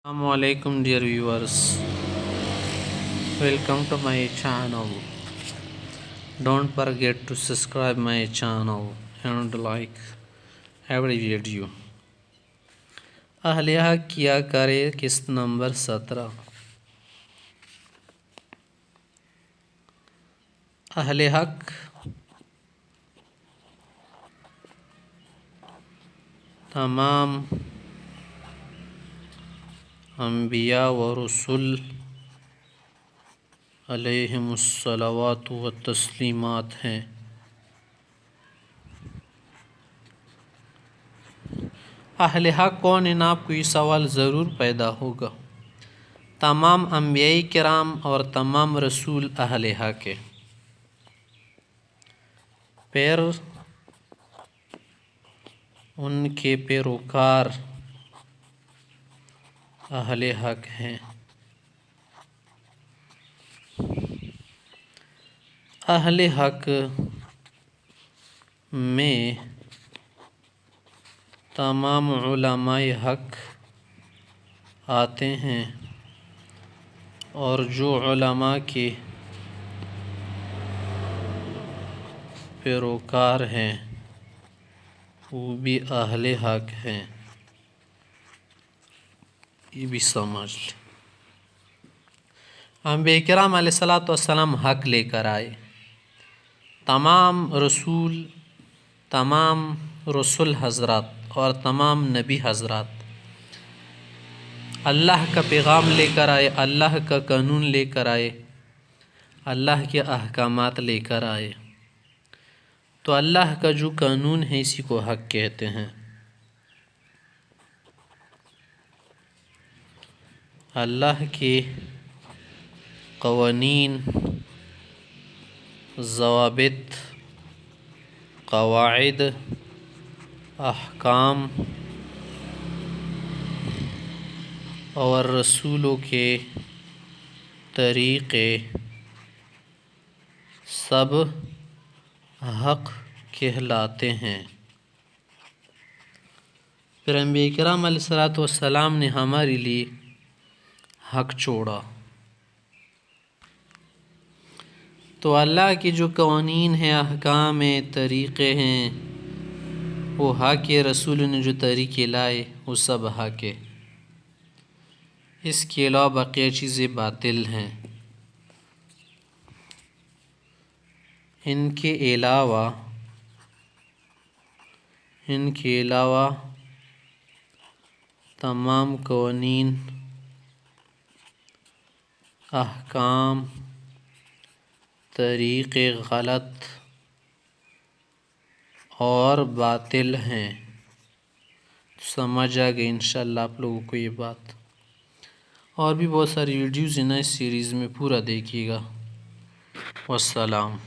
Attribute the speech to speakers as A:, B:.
A: Assalamu alaikum dear viewers, welcome to my channel. Don't forget to subscribe my channel and like every video. ahlehaq किया करे किस्त number 17। ahlehaq तमाम अंबिया व रसूल अलैहिमुस्सलावातु व तस्लीमात हैं। ahlehaq कौन है? आपको ये सवाल ज़रूर पैदा होगा। तमाम अंबिया किराम और तमाम रसूल ahlehaq के फिर उनके पैरोकार ahlehaq हैं। ahlehaq में तमाम उलमाए हक आते हैं और जो उलमा के पैरोकार हैं वो भी ahlehaq हैं। ये भी समझ लें। अंबिया किराम अलैहिस्सलातु वस्सलाम हक लेकर आए। तमाम रसूल हज़रात और तमाम नबी हज़रात अल्लाह का पैगाम लेकर आए, अल्लाह का कानून लेकर आए, अल्लाह के अहकामात लेकर आए। तो अल्लाह का जो कानून है इसी को हक कहते हैं। अल्लाह के क़वानीन, ज़वाबित, क़वाइद, अहकाम और रसूलों के तरीक़े सब हक़ कहलाते हैं। फिर अंबिया किराम अलैहिस्सलातु वस्सलाम ने हमारे लिए हक़ छोड़ा। तो अल्लाह के जो क़वानीन हैं, अहकाम हैं, तरीक़े हैं वो हक़ है। रसूल ने जो तरीक़े लाए वो सब हक़ है। इसके अलावा बाक़ी चीज़ें बातिल हैं। इनके अलावा तमाम क़वानीन, अहकाम, तरीक़े गलत और बातिल हैं। समझ आ गई इंशाअल्लाह आप लोगों को ये बात। और भी बहुत सारी वीडियोज़ हैं ना इस सीरीज़ में, पूरा देखिएगा। वस्सलाम।